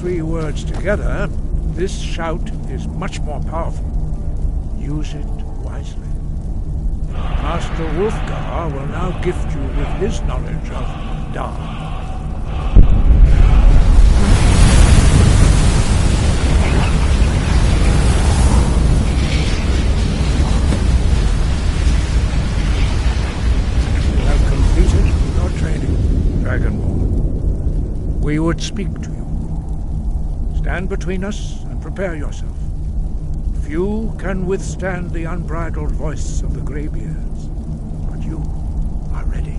three words together, this shout is much more powerful. Use it wisely. Master Wulfgar will now gift you with his knowledge of Dar. We would speak to you. Stand between us and prepare yourself. Few can withstand the unbridled voice of the Greybeards, but you are ready.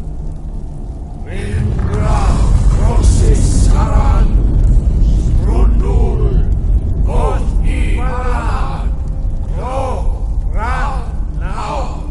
Mingra crosses Saran, Sprundul, Oth Ibaran, Gro, Ran, now.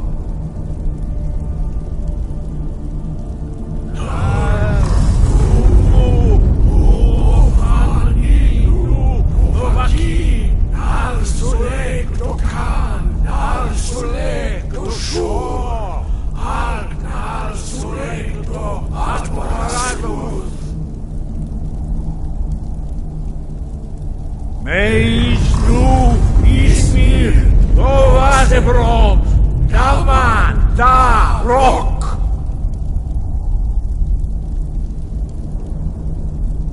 Meisnu Ismir Dovadebrom Dalman Da Rock.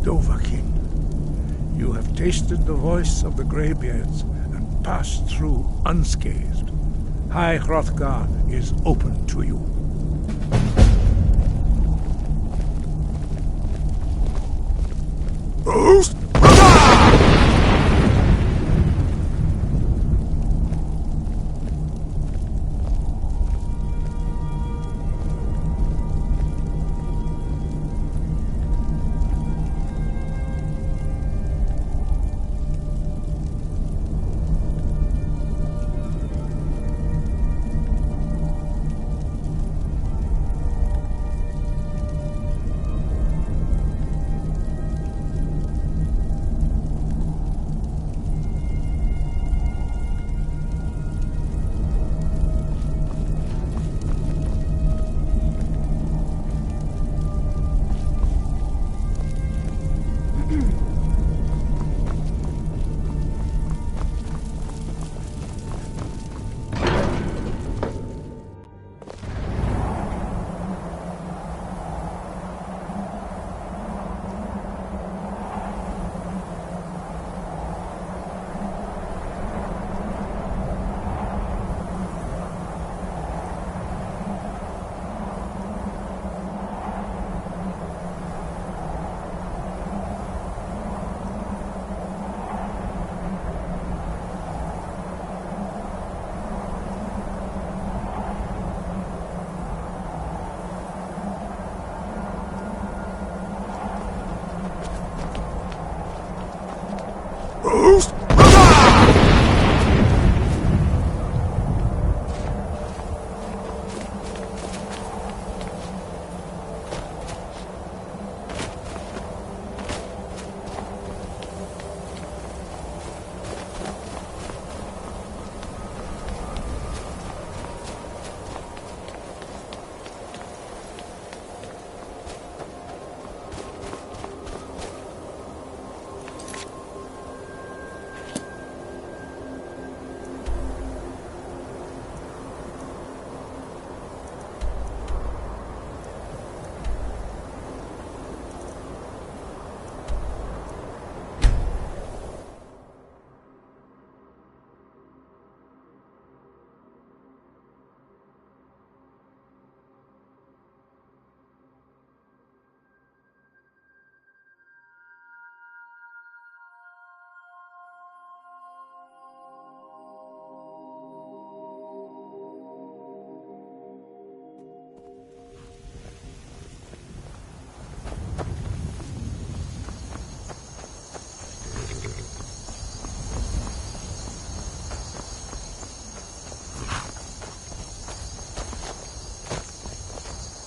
Dovahkiin, you have tasted the voice of the Greybeards and passed through unscathed. High Hrothgar is open to you. Boost! Boost!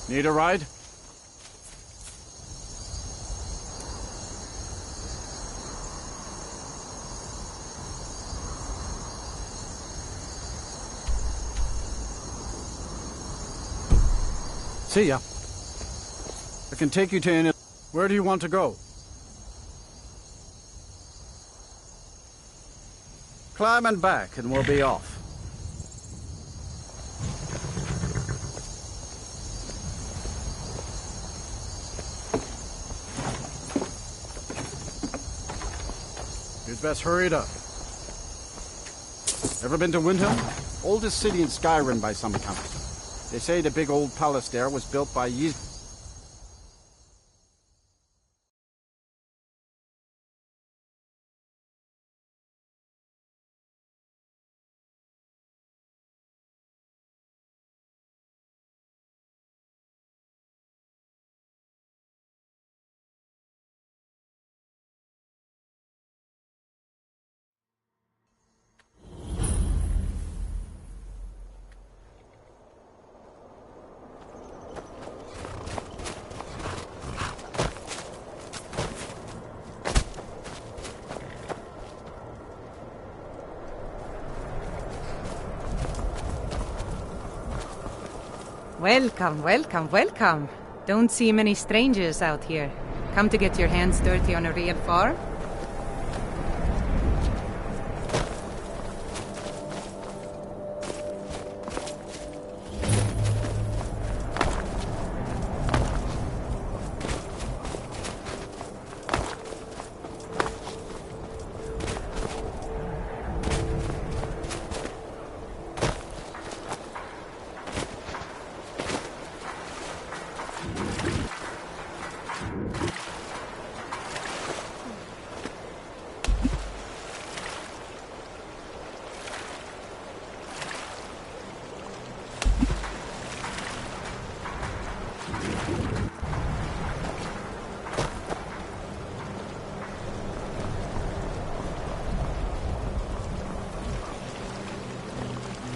Need a ride? See ya. I can take you to any... Where do you want to go? Climbing back and we'll be off. You'd best hurry it up. Ever been to Windhelm? Oldest city in Skyrim by some account. They say the big old palace there was built by Welcome, welcome, welcome. Don't see many strangers out here. Come to get your hands dirty on a real farm?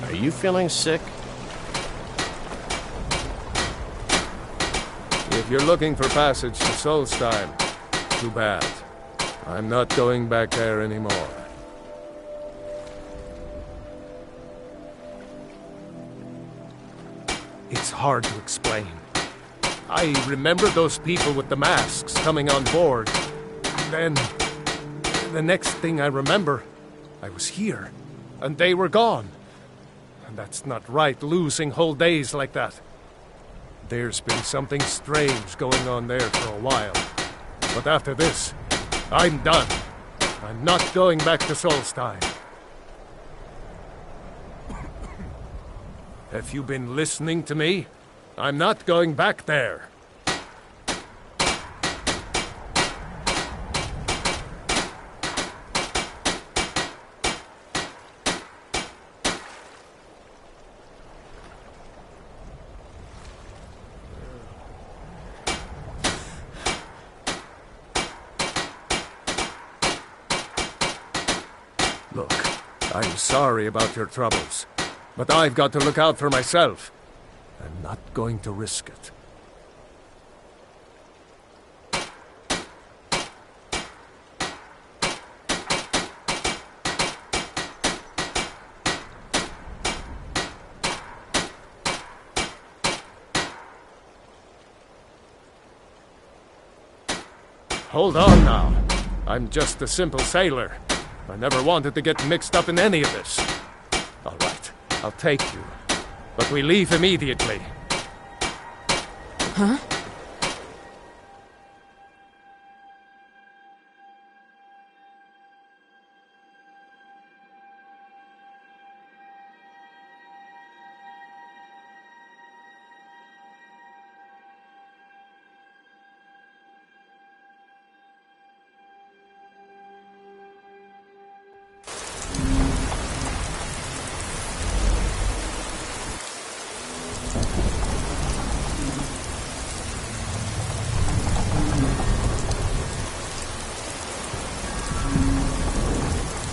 Are you feeling sick? If you're looking for passage to Solstheim, too bad. I'm not going back there anymore. It's hard to explain. I remember those people with the masks coming on board. Then, the next thing I remember, I was here, and they were gone. And that's not right, losing whole days like that. There's been something strange going on there for a while. But after this, I'm done. I'm not going back to Solstheim. Have you been listening to me? I'm not going back there. Look, I'm sorry about your troubles, but I've got to look out for myself. I'm not going to risk it. Hold on now. I'm just a simple sailor. I never wanted to get mixed up in any of this. All right, I'll take you. But we leave immediately. Huh?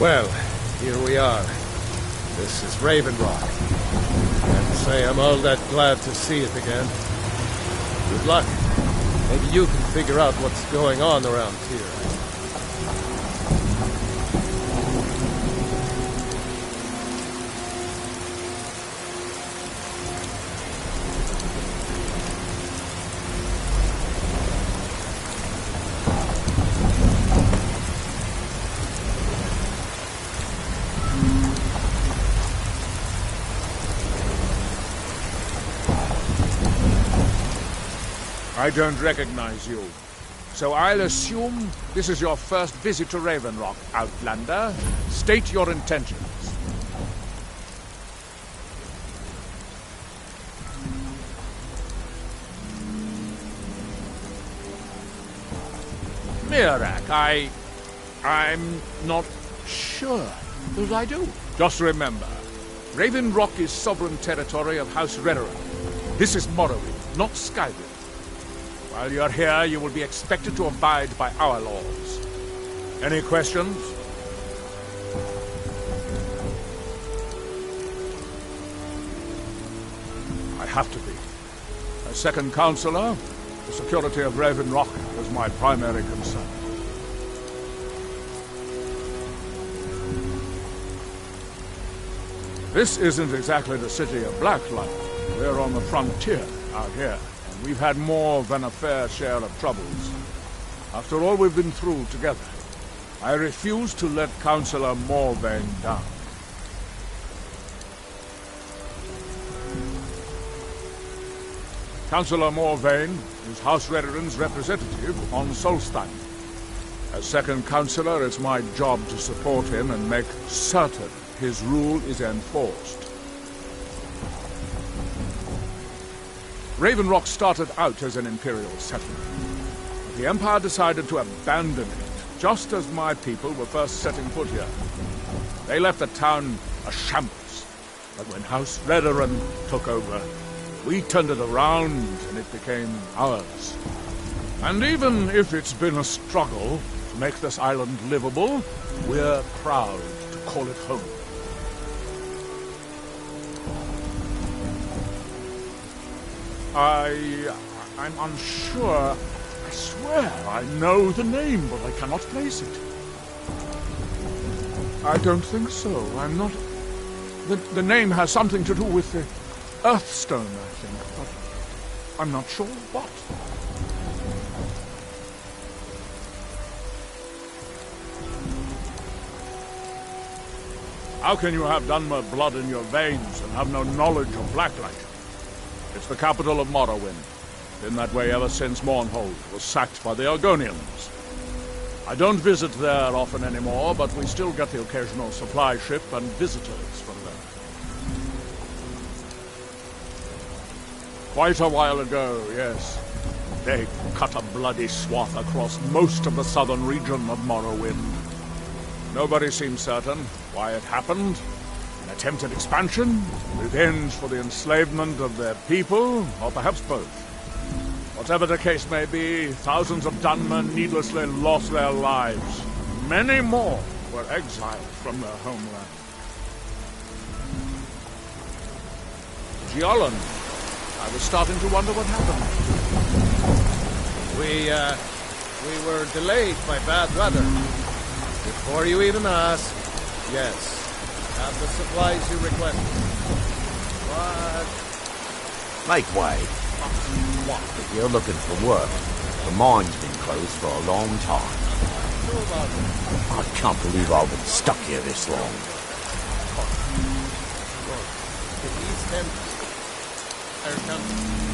Well, here we are. This is Raven Rock. Can't say I'm all that glad to see it again. Good luck. Maybe you can figure out what's going on around here. I don't recognize you. So I'll assume this is your first visit to Raven Rock, Outlander. State your intentions. Mirak, I'm not sure that I do. Just remember, Raven Rock is sovereign territory of House Redoran. This is Morrowind, not Skyrim. While you're here, you will be expected to abide by our laws. Any questions? I have to be. As second counselor, the security of Raven Rock is my primary concern. This isn't exactly the city of Blacklight. We're on the frontier out here, and we've had more than a fair share of troubles. After all we've been through together, I refuse to let Councillor Morvain down. Councillor Morvain is House Redoran's representative on Solstein. As second councillor, it's my job to support him and make certain his rule is enforced. Raven Rock started out as an Imperial settlement, but the Empire decided to abandon it just as my people were first setting foot here. They left the town a shambles, but when House Redoran took over, we turned it around and it became ours. And even if it's been a struggle to make this island livable, we're proud to call it home. I'm unsure. I swear I know the name, but I cannot place it. I don't think so. I'm not... The name has something to do with the Earthstone, I think, but I'm not sure what. How can you have Dunmer blood in your veins and have no knowledge of Blacklight? It's the capital of Morrowind. Been that way ever since Mournhold was sacked by the Argonians. I don't visit there often anymore, but we still get the occasional supply ship and visitors from there. Quite a while ago, yes. They cut a bloody swath across most of the southern region of Morrowind. Nobody seems certain why it happened. An attempted expansion, revenge for the enslavement of their people, or perhaps both. Whatever the case may be, thousands of Dunmer needlessly lost their lives. Many more were exiled from their homeland. Giolland, I was starting to wonder what happened. We were delayed by bad weather. Before you even ask, yes. Have the supplies you requested. What? Make way. What? If you're looking for work, the mine's been closed for a long time. Who about it? I can't believe I've been stuck here this long. Look, the East End are coming.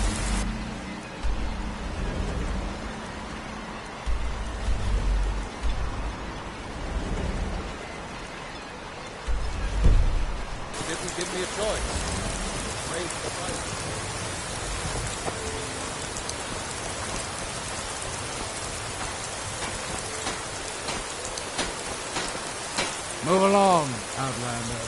Didn't give me a choice. Raise the price. Move along, Outlander.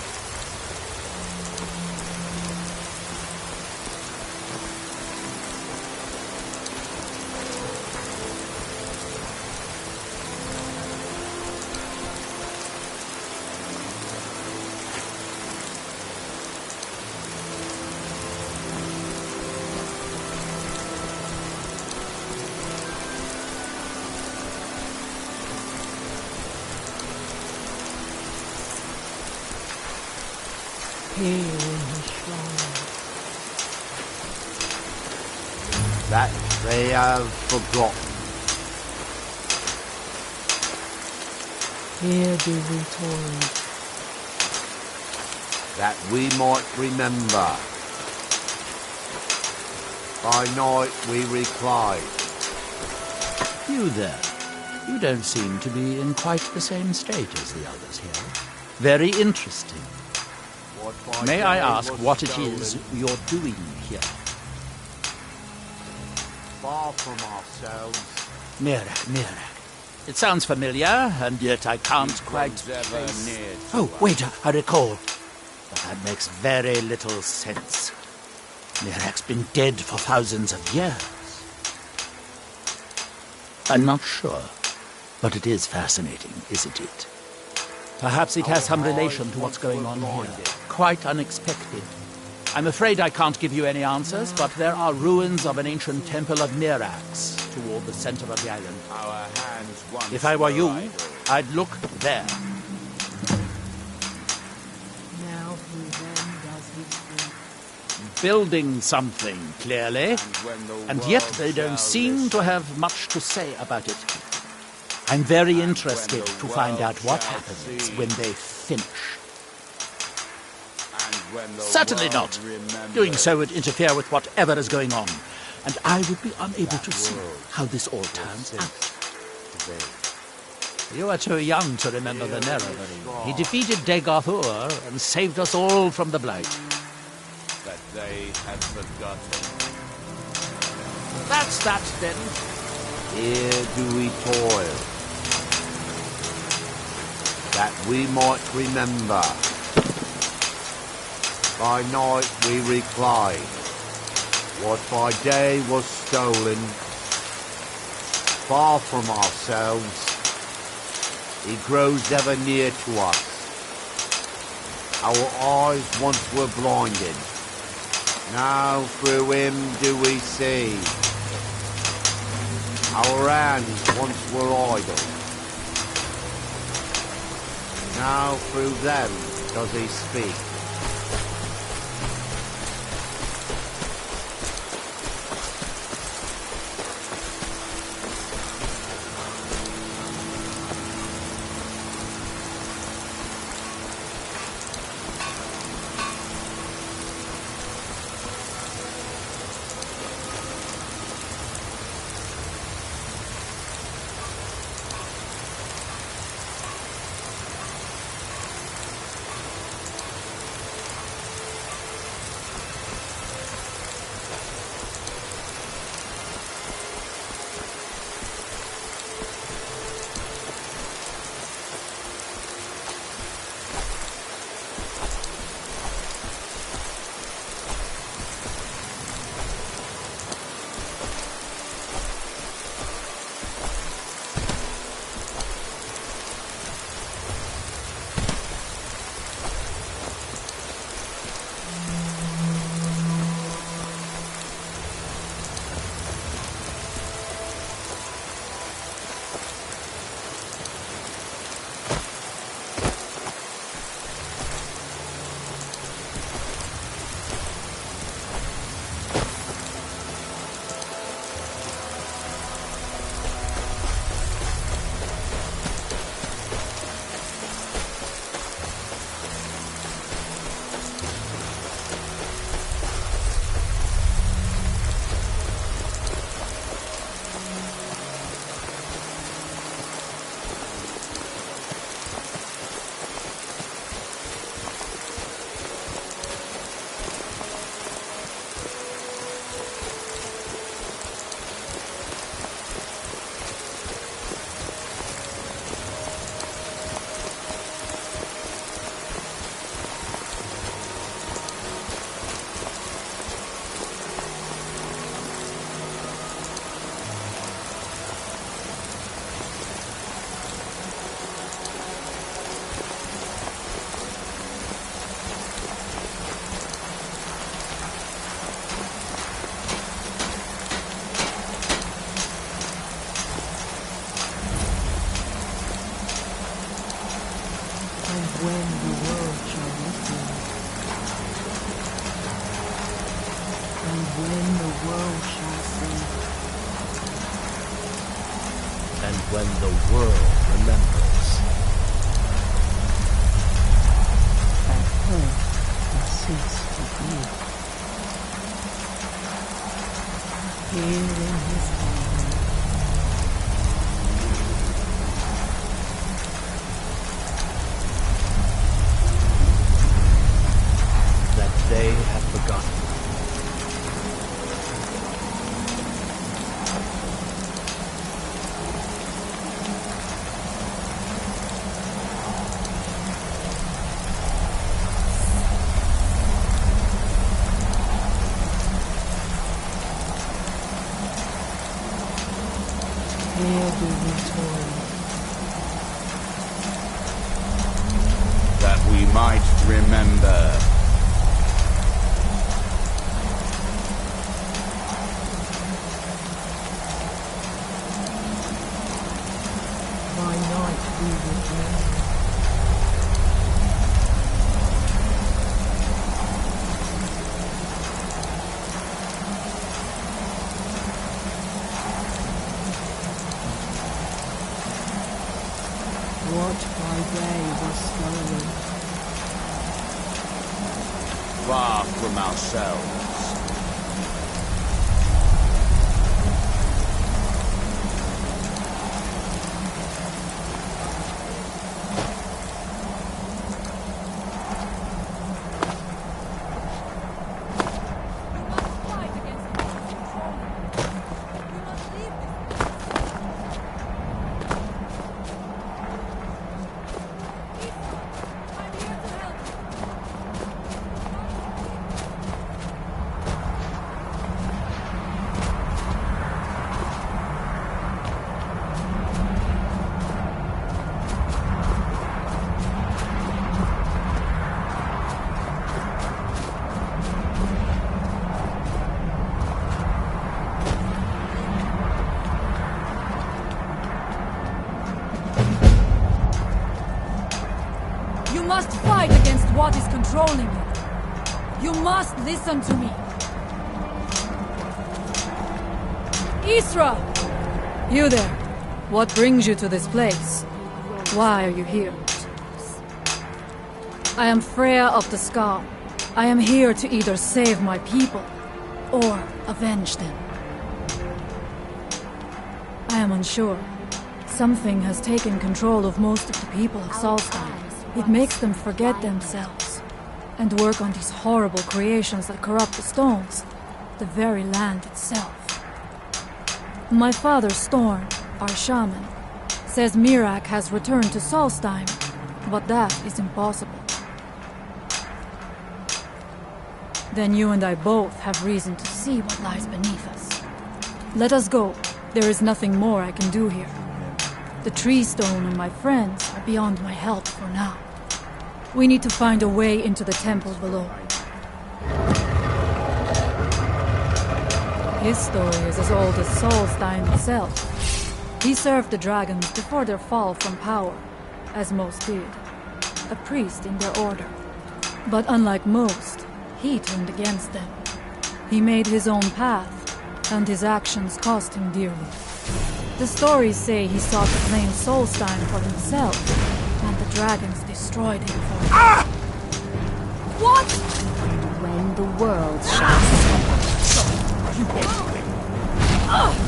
That they have forgotten. Here do we toil. That we might remember. By night we recline. You there. You don't seem to be in quite the same state as the others here. Very interesting. What by May I day ask was what it stolen, is you're doing here? Far from ourselves. Mirak. It sounds familiar, and yet I can't quite... Grows ever near to Oh, us. wait, I recall. But that makes very little sense. Mirak's been dead for thousands of years. I'm not sure, but it is fascinating, isn't it? Perhaps it has some relation to what's going on here. Quite unexpected. I'm afraid I can't give you any answers, but there are ruins of an ancient temple of Mirax toward the center of the island. Our hands once If I were you, idle. I'd look there. Now who then does he speak? Building something, clearly. And yet they don't seem to have much to say about it. I'm very interested to find out what happens when they finish. Certainly not. Doing so would interfere with whatever is going on. And I would be unable to see how this all turns out. You are too young to remember the Nerevarine. He defeated Dagorhur and saved us all from the Blight. That they had forgotten. That's that, then. Here do we toil, that we might remember. By night we recline, what by day was stolen. Far from ourselves, he grows ever near to us. Our eyes once were blinded, now through him do we see. Our hands once were idle, now through them does he speak. When the world shall listen, and when the world shall sing, And when the world remembers. and earth will cease to be. Here in his hand. That they have forgotten. Here do we toil. That we might remember. By night we return. What by day was stolen. Far from ourselves. You must fight against what is controlling you. You must listen to me. Isra! You there. What brings you to this place? Why are you here? I am Freya of the Scar. I am here to either save my people or avenge them. I am unsure. Something has taken control of most of the people of Solstheim. It makes them forget themselves and work on these horrible creations that corrupt the stones, the very land itself. My father, Storm, our shaman, says Miraak has returned to Solstheim, but that is impossible. Then you and I both have reason to see what lies beneath us. Let us go. There is nothing more I can do here. The tree stone and my friends are beyond my help for now. We need to find a way into the temple below. His story is as old as Solstheim itself. He served the dragons before their fall from power, as most did. A priest in their order. But unlike most, he turned against them. He made his own path, and his actions cost him dearly. The stories say he sought to claim Solstheim for himself, and the dragons destroyed him for it. Ah! What? When the world shall suffer. Ah!